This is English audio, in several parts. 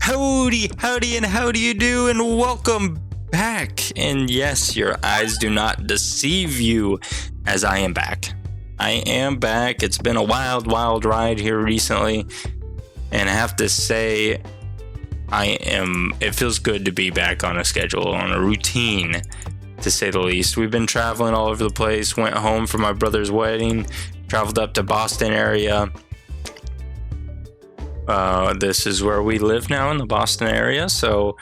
Howdy, howdy, and how do you do, and welcome back. And yes, your eyes do not deceive you, as I am back. I am back. It's been a wild ride here recently, and I have to say, it feels good to be back on a schedule, on a routine, to say the least. We've been traveling all over the place, went home for my brother's wedding, traveled up to Boston area. This is where we live now, in the Boston area, so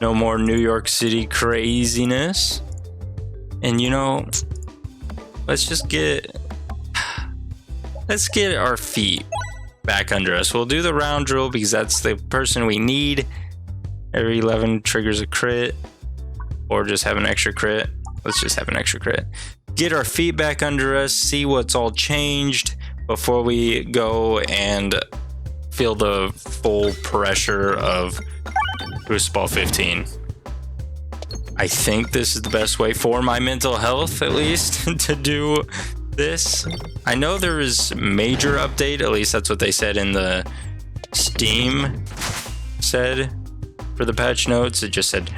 no more New York City craziness. And let's get our feet back under us. We'll do the round drill because that's the person we need. Every 11 triggers a crit, or just have an extra crit. Let's just have an extra crit. Get our feet back under us, see what's all changed before we go and feel the full pressure of Crucible 15. I think this is the best way for my mental health, at least, to do this. I know there is major update, at least that's what they said in the Steam said for the patch notes. It just said,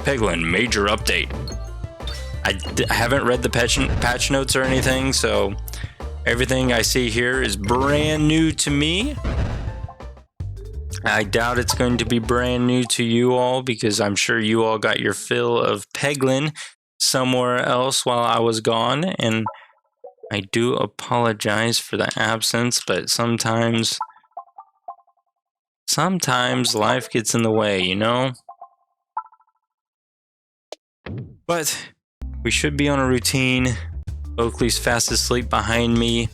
Peglin, major update. I haven't read the patch notes or anything, so everything I see here is brand new to me. I doubt it's going to be brand new to you all, because I'm sure you all got your fill of Peglin somewhere else while I was gone, and I do apologize for the absence, but sometimes life gets in the way, But we should be on a routine. Oakley's fast asleep behind me.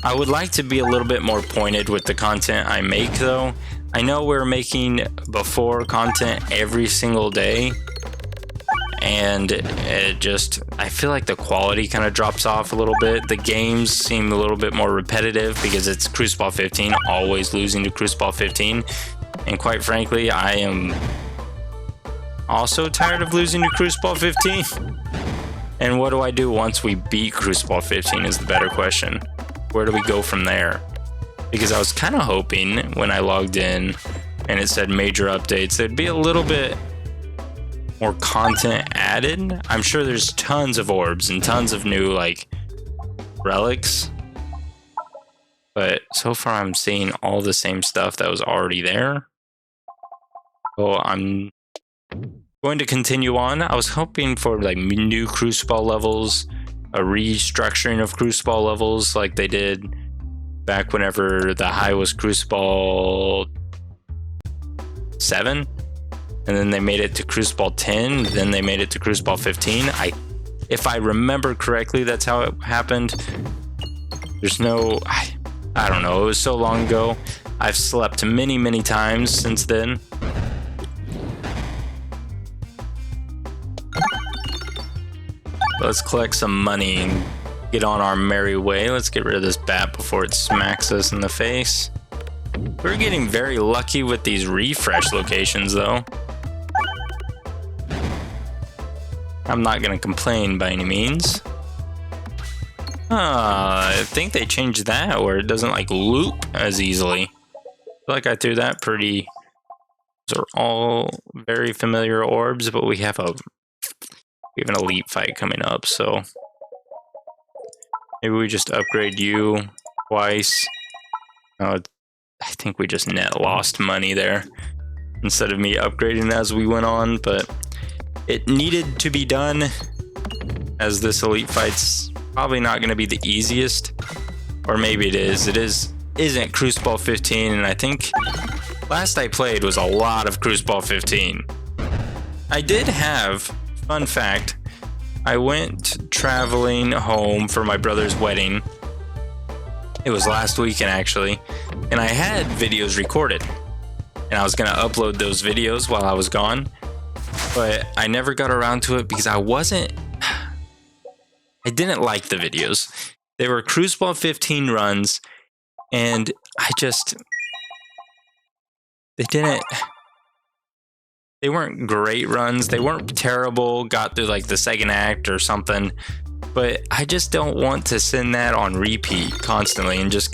I would like to be a little bit more pointed with the content I make, though. I know we're making before content every single day, and I feel like the quality kind of drops off a little bit. The games seem a little bit more repetitive because it's Crucible 15, always losing to Crucible 15. And quite frankly, I am also tired of losing to Crucible 15. And what do I do once we beat Crucible 15 is the better question. Where do we go from there? Because I was kind of hoping when I logged in and it said major updates, there'd be a little bit more content added. I'm sure there's tons of orbs and tons of new relics, but so far I'm seeing all the same stuff that was already there. So I'm going to continue on. I was hoping for new Crucible levels, a restructuring of Crucible levels like they did back whenever the high was Crucible 7, and then they made it to Crucible 10, then they made it to Crucible 15. If I remember correctly, that's how it happened. I don't know, it was so long ago. I've slept many times since then. Let's collect some money and get on our merry way. Let's get rid of this bat before it smacks us in the face. We're getting very lucky with these refresh locations, though. I'm not going to complain by any means. I think they changed that where it doesn't loop as easily. I feel like I threw that pretty... Those are all very familiar orbs, but we have an elite fight coming up, so maybe we just upgrade you twice. I think we just net lost money there instead of me upgrading as we went on, but it needed to be done, as this elite fight's probably not going to be the easiest, or maybe it is. Isn't Crucible 15, and I think last I played was a lot of Crucible 15. I did have... Fun fact, I went traveling home for my brother's wedding. It was last weekend, actually, and I had videos recorded, and I was going to upload those videos while I was gone, but I never got around to it because I didn't like the videos. They were Crucible 15 runs, and they weren't great runs. They weren't terrible. Got through the second act or something. But I just don't want to send that on repeat constantly and just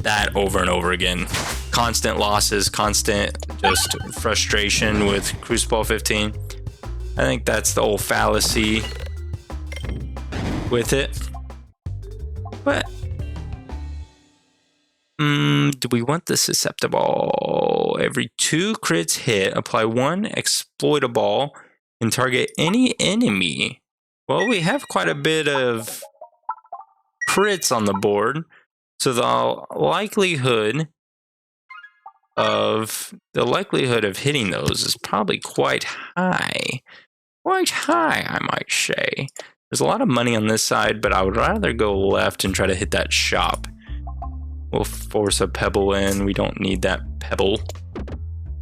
that over and over again. Constant losses, constant just frustration with Crucible 15. I think that's the old fallacy with it. But do we want the susceptible? Every 2 crits hit, apply 1 exploitable and target any enemy. Well, we have quite a bit of crits on the board, so the likelihood of hitting those is probably quite high. Quite high, I might say. There's a lot of money on this side, but I would rather go left and try to hit that shop. We'll force a pebble in. We don't need that pebble.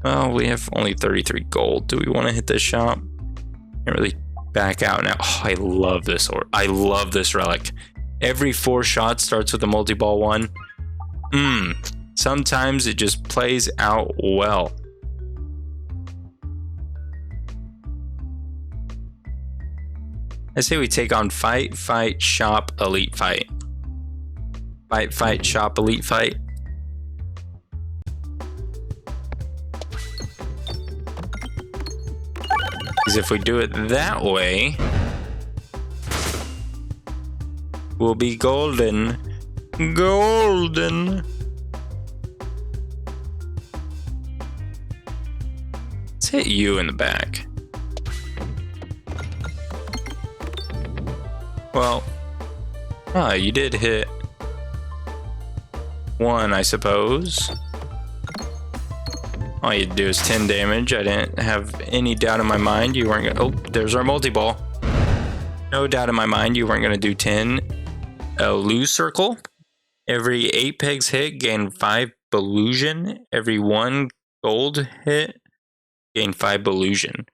Well, we have only 33 gold. Do we want to hit this shop? Can't really back out now. Oh, I love this I love this relic. Every 4 shots starts with a multi-ball 1. Sometimes it just plays out well. I say we take on fight, fight, shop, elite fight. Fight, fight, shop, elite fight. Because if we do it that way, we'll be golden. Golden. Let's hit you in the back. Well, you did hit 1, I suppose. All you do is 10 damage. I didn't have any doubt in my mind you weren't gonna... Oh, there's our multi-ball. No doubt in my mind you weren't gonna do 10. A lose circle. Every 8 pegs hit, gain 5 Belusion. Every 1 gold hit, gain 5 Belusion.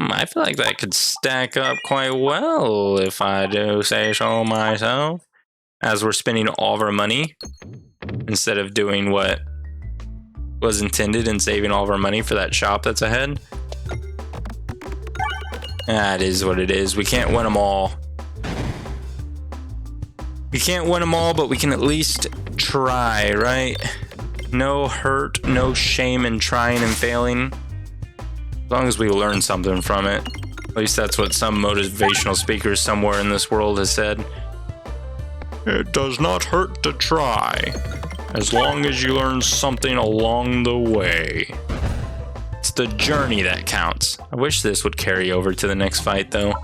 I feel like that could stack up quite well, if I do say so myself. As we're spending all of our money, instead of doing what was intended and saving all of our money for that shop that's ahead. That is what it is. We can't win them all. We can't win them all, but we can at least try, right? No hurt, no shame in trying and failing. As long as we learn something from it. At least that's what some motivational speaker somewhere in this world has said. It does not hurt to try, as long as you learn something along the way. It's the journey that counts. I wish this would carry over to the next fight, though.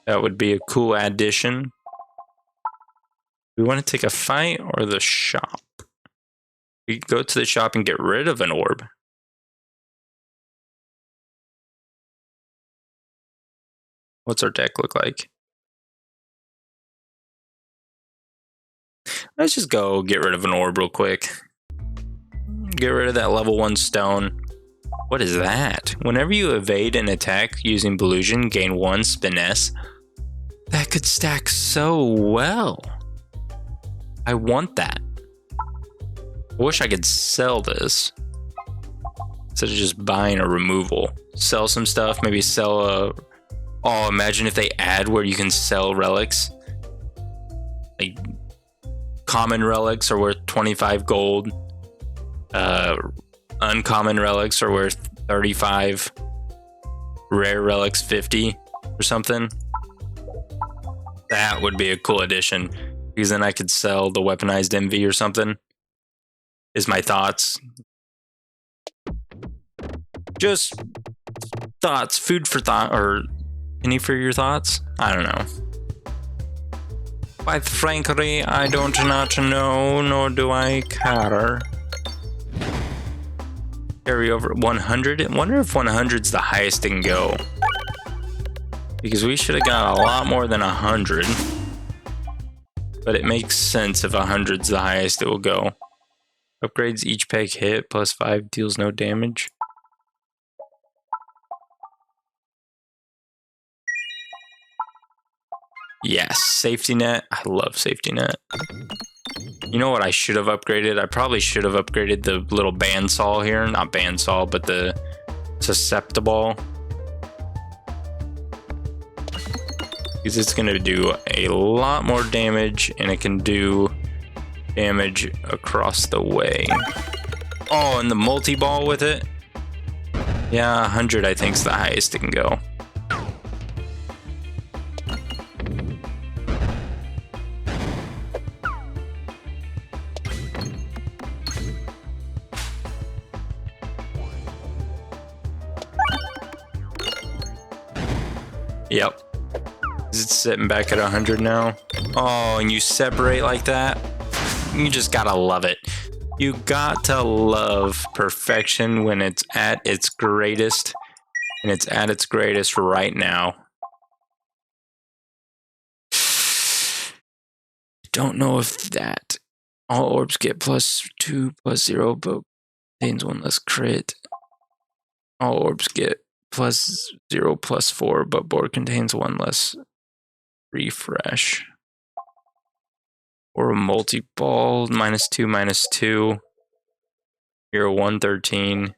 That would be a cool addition. We want to take a fight or the shop? We could go to the shop and get rid of an orb. What's our deck look like? Let's just go get rid of an orb real quick. Get rid of that level 1 stone. What is that? Whenever you evade an attack using Belusion, gain 1 Spiness. That could stack so well. I want that. I wish I could sell this instead of just buying a removal. Sell some stuff, maybe sell a... Oh, imagine if they add where you can sell relics. Like, common relics are worth 25 gold. Uncommon relics are worth 35. Rare relics 50 or something. That would be a cool addition. Because then I could sell the weaponized MV or something. Is my thoughts. Just thoughts. Food for thought. Or any for your thoughts? I don't know. Quite frankly, I don't not know, nor do I care. Carry over 100. I wonder if 100's the highest it can go. Because we should have got a lot more than 100. But it makes sense if 100's the highest it will go. Upgrades each peg hit, plus 5 deals no damage. Yes, safety net. I love safety net. You know what I should have upgraded? I probably should have upgraded the little bandsaw here. Not bandsaw, but the susceptible. Because it's going to do a lot more damage, and it can do damage across the way. Oh, and the multi-ball with it? Yeah, 100 I think is the highest it can go. Yep. It's sitting back at 100 now. Oh, and you separate like that? You just gotta love it. You got to love perfection when it's at its greatest. And it's at its greatest right now. Don't know if that. All orbs get +2 +0, but contains 1 less crit. All orbs get +0 +4, but board contains 1 less refresh. Or a multi-ball, -2 -2. You're a 113.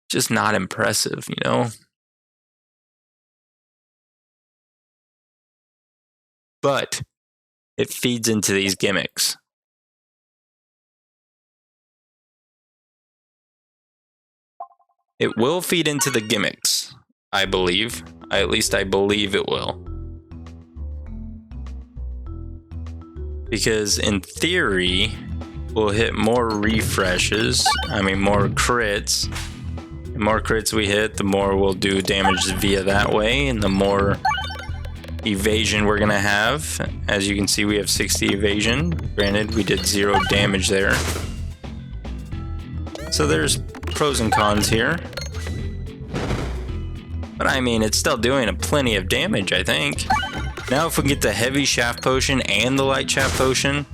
Just not impressive, you know? But it feeds into these gimmicks. It will feed into the gimmicks, I believe. At least I believe it will. Because in theory, we'll hit more refreshes, more crits. The more crits we hit, the more we'll do damage via that way, and the more evasion we're gonna have. As you can see, we have 60 evasion. Granted, we did 0 damage there. So there's pros and cons here. But it's still doing plenty of damage, I think. Now if we get the heavy shaft potion and the light shaft potion,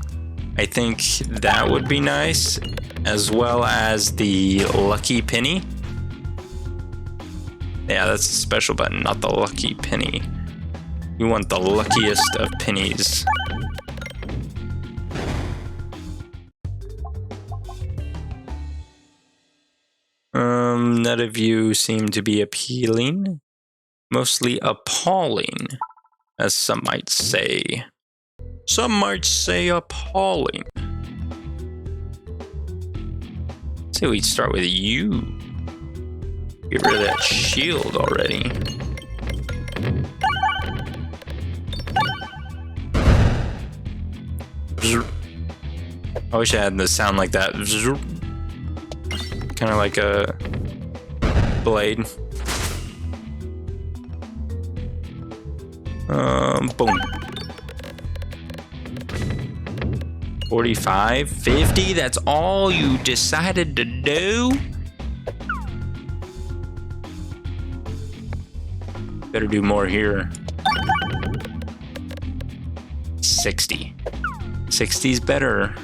I think that would be nice. As well as the lucky penny. Yeah, that's a special button, not the lucky penny. You want the luckiest of pennies. None of you seem to be appealing. Mostly appalling, as some might say. Some might say appalling. So we'd start with you. Get rid of that shield already. I wish I had the sound like that. Kind of like a blade. Boom. 45, 50, that's all you decided to do? Better do more here. 60. 60's better.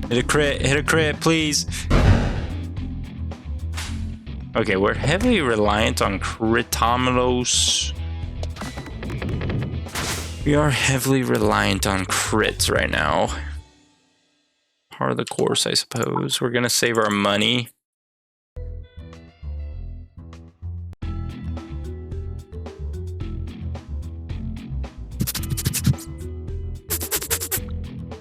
Hit a crit, please. Okay, we're heavily reliant on critomenos. We are heavily reliant on crits right now. Part of the course, I suppose. We're gonna save our money.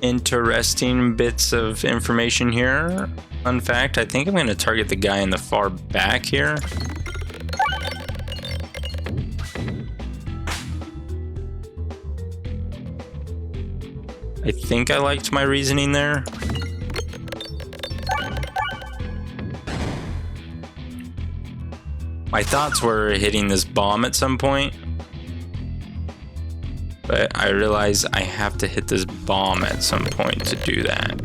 Interesting bits of information here. Fun fact, I think I'm going to target the guy in the far back here. I think I liked my reasoning there. My thoughts were hitting this bomb at some point. But I realize I have to hit this bomb at some point to do that.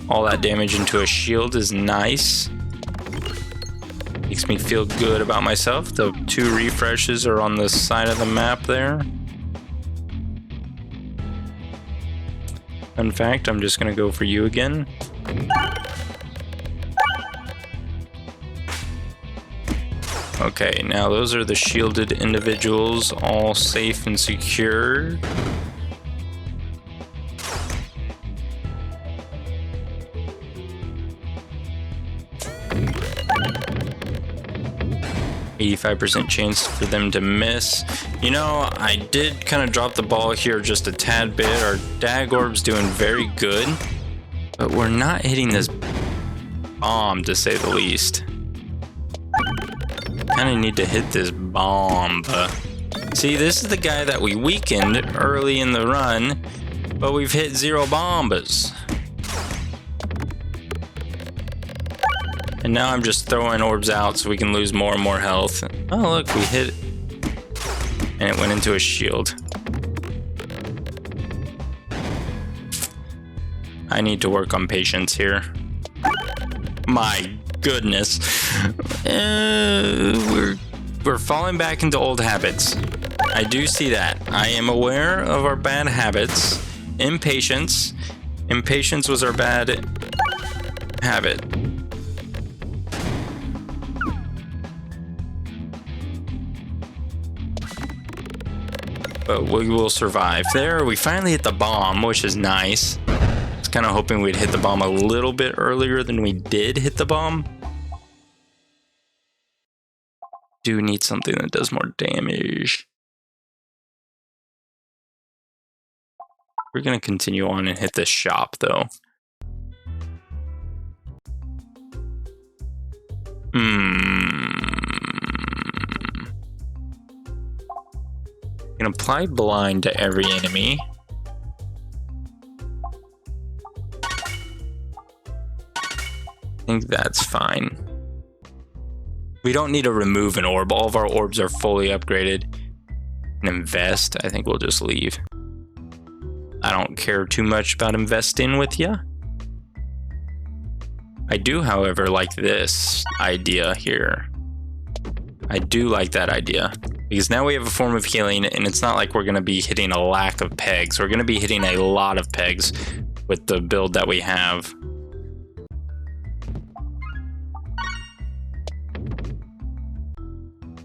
All that damage into a shield is nice. Makes me feel good about myself. The 2 refreshes are on the side of the map there. Fun fact, I'm just gonna go for you again. Okay, now those are the shielded individuals, all safe and secure. 85% chance for them to miss. You know, I did kind of drop the ball here just a tad bit. Our dag orb's doing very good, but we're not hitting this bomb, to say the least. Kind of need to hit this bomb. See, this is the guy that we weakened early in the run, but we've hit 0 bombs. And now I'm just throwing orbs out so we can lose more and more health. Oh, look, we hit, and it went into a shield. I need to work on patience here. My goodness. We're falling back into old habits. I do see that. I am aware of our bad habits. Impatience. Impatience was our bad habit. But we will survive. There, we finally hit the bomb, which is nice. I was kind of hoping we'd hit the bomb a little bit earlier than we did hit the bomb. Do need something that does more damage. We're gonna continue on and hit this shop, though. Can apply blind to every enemy. I think that's fine. We don't need to remove an orb. All of our orbs are fully upgraded. And invest, I think we'll just leave. I don't care too much about investing with you. I do, however, like this idea here. I do like that idea. Because now we have a form of healing, and it's not like we're going to be hitting a lack of pegs. We're going to be hitting a lot of pegs with the build that we have.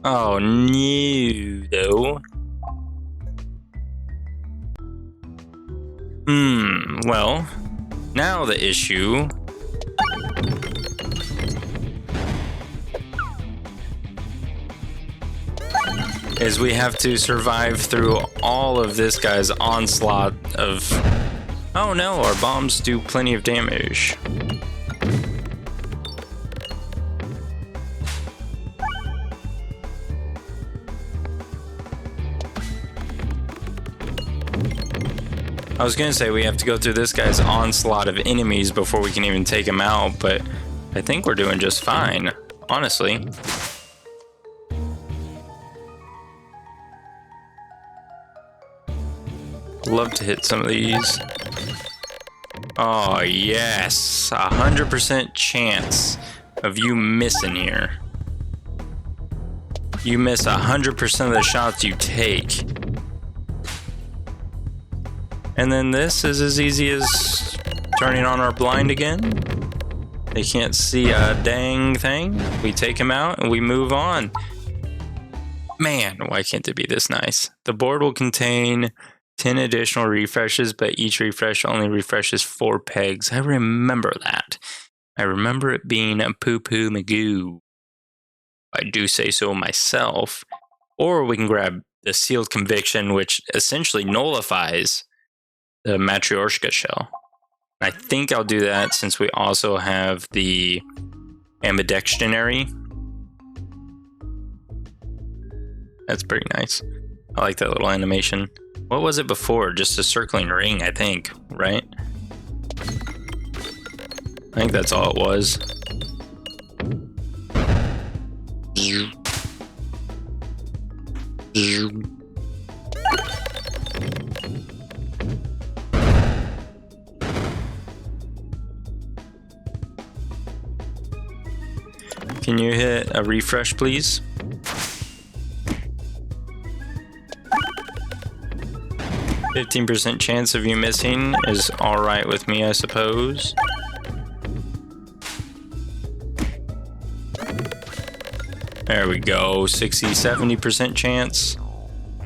Oh, no, though. Well, now the issue... is we have to survive through all of this guy's onslaught of... Oh no, our bombs do plenty of damage. I was gonna say we have to go through this guy's onslaught of enemies before we can even take him out, but I think we're doing just fine, honestly. Love to hit some of these. Oh yes, 100% chance of you missing here. You miss 100% of the shots you take. And then this is as easy as turning on our blind again. They can't see a dang thing. We take him out and we move on. Man, why can't it be this nice? The board will contain 10 additional refreshes, but each refresh only refreshes 4 pegs. I remember that. I remember it being a poo-poo magoo. I do say so myself. Or we can grab the Sealed Conviction, which essentially nullifies the Matryoshka shell. I think I'll do that since we also have the Ambidextrionary. That's pretty nice. I like that little animation. What was it before? Just a circling ring, I think, right? I think that's all it was. Can you hit a refresh, please? %15 chance of you missing is alright with me, I suppose. There we go, 60-70% chance.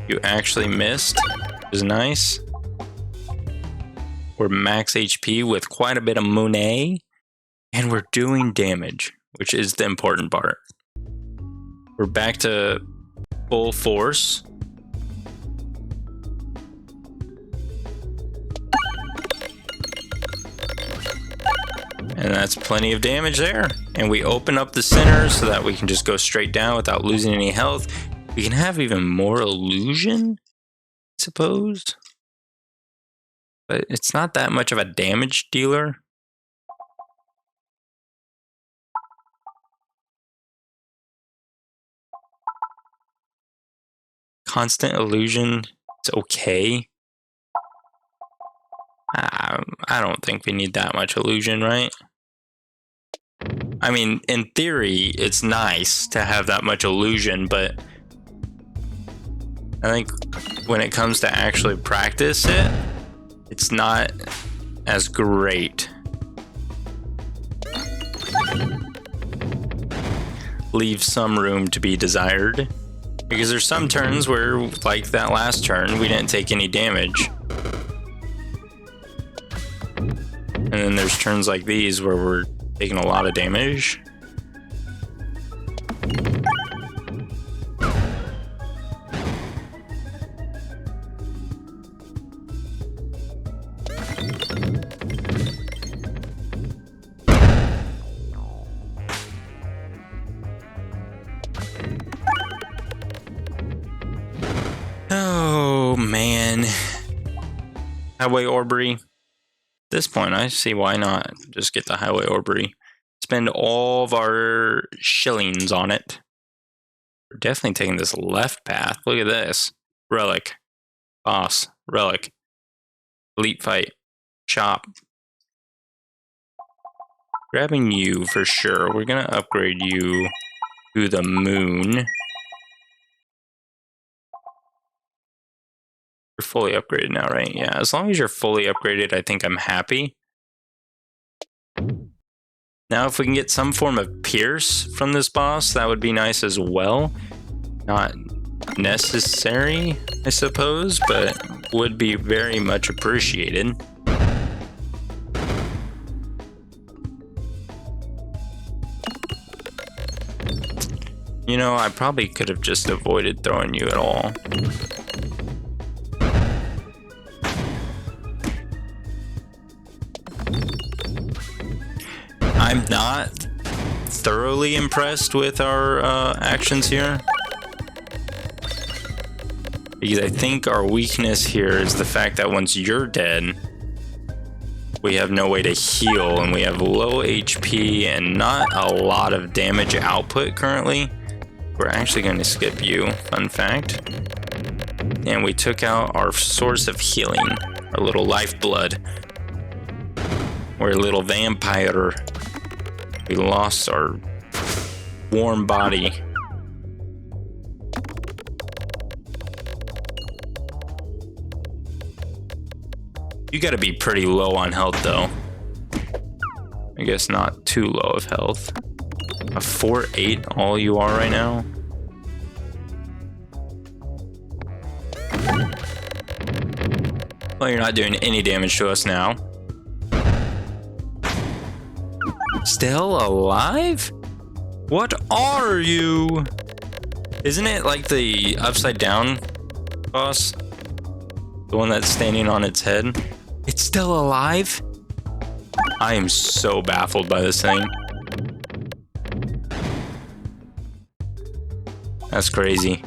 You actually missed, which is nice. We're max HP with quite a bit of money, and we're doing damage, which is the important part. We're back to full force. And that's plenty of damage there. And we open up the center so that we can just go straight down without losing any health. We can have even more illusion, I suppose. But it's not that much of a damage dealer. Constant illusion, it's okay. I don't think we need that much illusion, right? I mean, in theory, it's nice to have that much illusion, but I think when it comes to actually practice it, it's not as great. Leave some room to be desired. Because there's some turns where, like that last turn, we didn't take any damage. And then there's turns like these where we're taking a lot of damage. Oh man. Highway Orbery. At this point, I see why not just get the Highway Orbery. Spend all of our shillings on it. We're definitely taking this left path. Look at this. Relic. Boss. Relic. Elite fight. Shop. Grabbing you for sure. We're gonna upgrade you to the moon. You're fully upgraded now, right? Yeah, as long as you're fully upgraded, I think I'm happy. Now, if we can get some form of pierce from this boss, that would be nice as well. Not necessary, I suppose, but would be very much appreciated. You know, I probably could have just avoided throwing you at all. I'm not thoroughly impressed with our actions here. Because I think our weakness here is the fact that once you're dead, we have no way to heal, and we have low HP and not a lot of damage output currently. We're actually going to skip you, fun fact. And we took out our source of healing, our little lifeblood. We're a little vampire. We lost our warm body. You gotta be pretty low on health though. I guess not too low of health. A 4-8 all you are right now? Well, you're not doing any damage to us now. Still alive? What are you? Isn't it like the upside down boss? The one that's standing on its head? It's still alive? I am so baffled by this thing. That's crazy.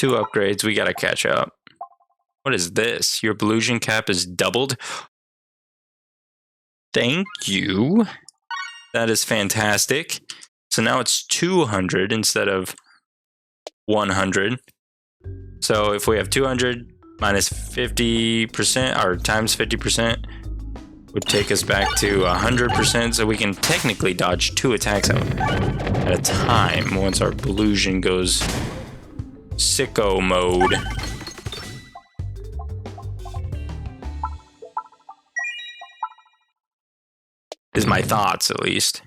2 upgrades, we gotta catch up. What is this? Your illusion cap is doubled? Thank you. That is fantastic. So now it's 200 instead of 100. So if we have 200 minus 50% or times 50% would take us back to 100%. So we can technically dodge 2 attacks at a time once our illusion goes sicko mode. Is my thoughts, at least.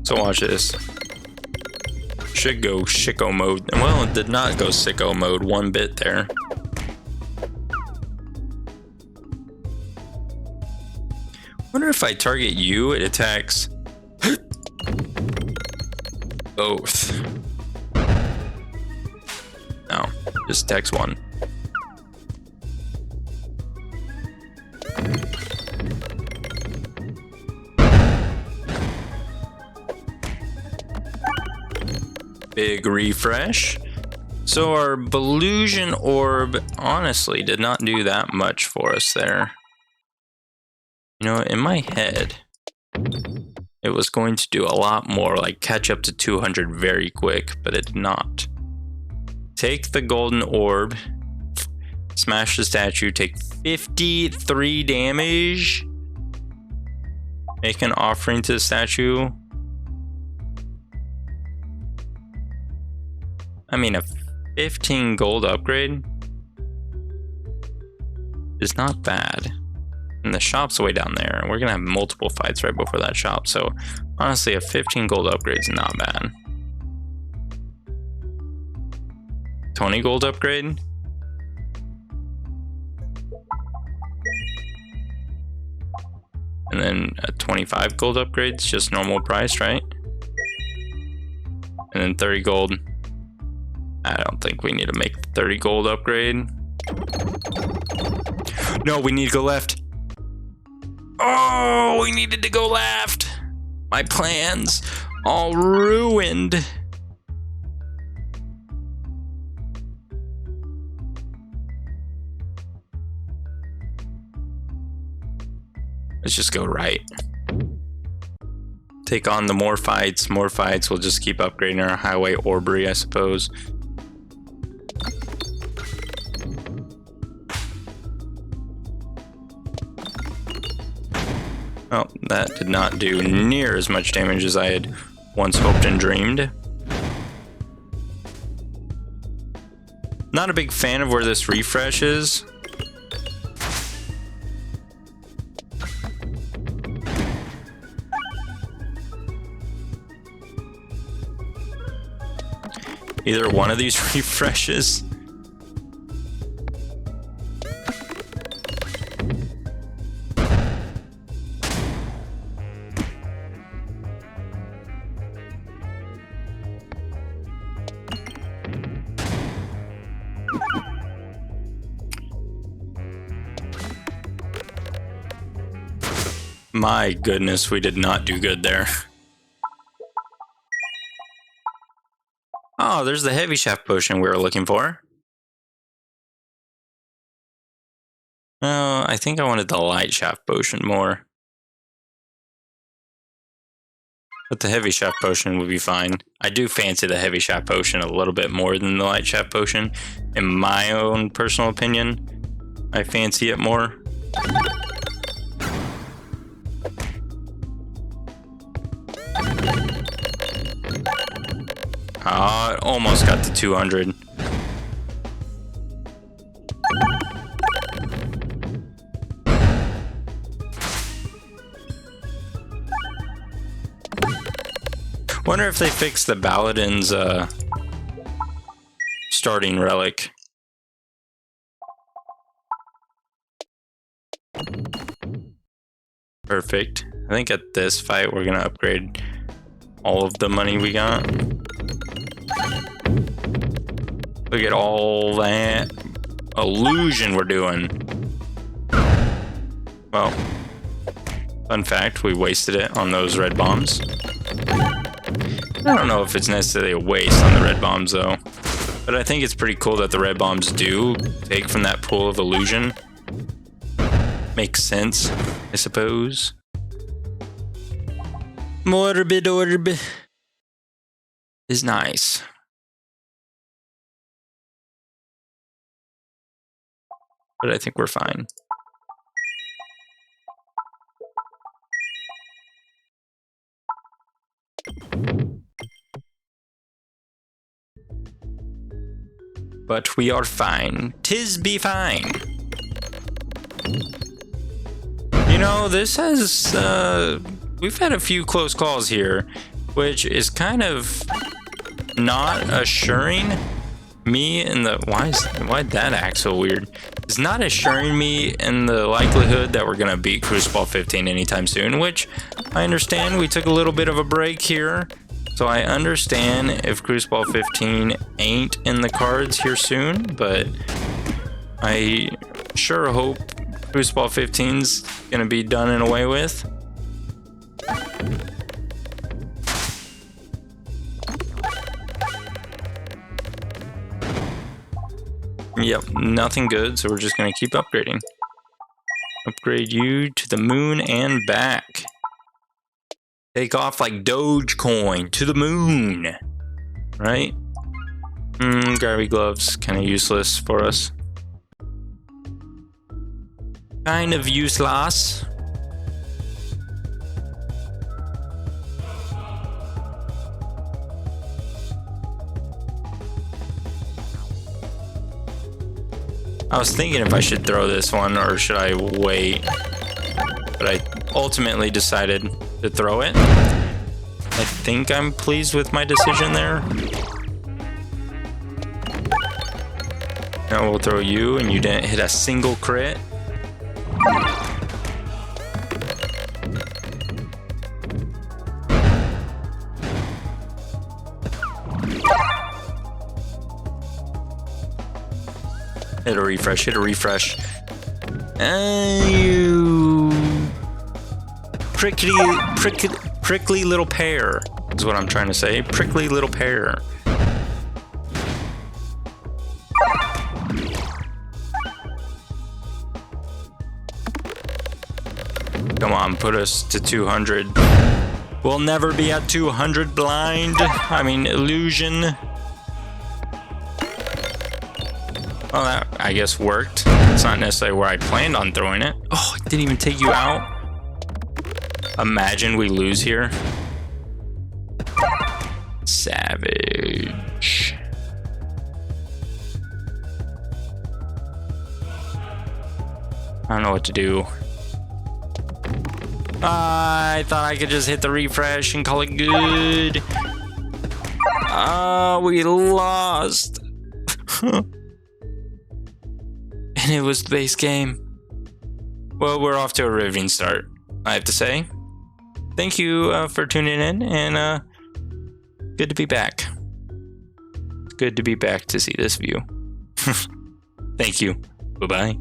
So watch this. Should go sicko mode. Well, it did not go sicko mode one bit there. if I target you, it attacks both. No, just attacks one. Big refresh. So our Belusion Orb honestly did not do that much for us there. You know, in my head, it was going to do a lot more, like catch up to 200 very quick, but it did not. Take the golden orb, smash the statue, take 53 damage, make an offering to the statue. I mean, a 15 gold upgrade is not bad. And the shop's way down there. We're gonna have multiple fights right before that shop. So honestly, a 15 gold upgrade is not bad. 20 gold upgrade. And then a 25 gold upgrade. It's just normal price, right? And then 30 gold. I don't think we need to make the 30 gold upgrade. No, we need to go left. Oh, we needed to go left. My plans all ruined. Let's just go right. Take on the more fights. More fights. We'll just keep upgrading our highway orbery, I suppose. Oh, that did not do near as much damage as I had once hoped and dreamed. Not a big fan of where this refresh is. Either one of these refreshes. My goodness, we did not do good there. Oh, there's the heavy shaft potion we were looking for. Oh, I think I wanted the light shaft potion more. But the heavy shaft potion would be fine. I do fancy the heavy shaft potion a little bit more than the light shaft potion. In my own personal opinion, I fancy it more. Oh, it almost got to 200. Wonder if they fixed the Paladin's starting relic. Perfect. I think at this fight we're gonna upgrade all of the money we got. Look at all that illusion we're doing. Well, fun fact, we wasted it on those red bombs. I don't know if it's necessarily a waste on the red bombs though, but I think it's pretty cool that the red bombs do take from that pool of illusion. Makes sense, I suppose. Morbid orb is nice. But I think we're fine. But we are fine. 'Tis be fine. You know, this has, we've had a few close calls here, which is kind of not assuring me in the, why'd that act so weird? is not assuring me in the likelihood that we're going to beat Crucible 15 anytime soon, which I understand. We took a little bit of a break here, so I understand if Crucible 15 ain't in the cards here soon, but I sure hope Crucible 15's going to be done and away with. Yep, nothing good, so we're just going to keep upgrading. Upgrade you to the moon and back. Take off like Dogecoin to the moon. Right? Gravity gloves, kind of useless for us. Kind of useless. I was thinking if I should throw this one or should I wait, but I ultimately decided to throw it. I think I'm pleased with my decision there. Now we'll throw you, and you didn't hit a single crit. Hit a refresh, hit a refresh. You prickly little pear is what I'm trying to say. Prickly little pear. Come on, put us to 200. We'll never be at 200 blind. I mean, illusion. Well, that, I guess, worked. It's not necessarily where I planned on throwing it. Oh, it didn't even take you out. Imagine we lose here. Savage. I don't know what to do. I thought I could just hit the refresh and call it good. We lost. And it was the base game. Well, we're off to a riveting start, I have to say. Thank you for tuning in, and good to be back. It's good to be back to see this view. Thank you. Bye-bye.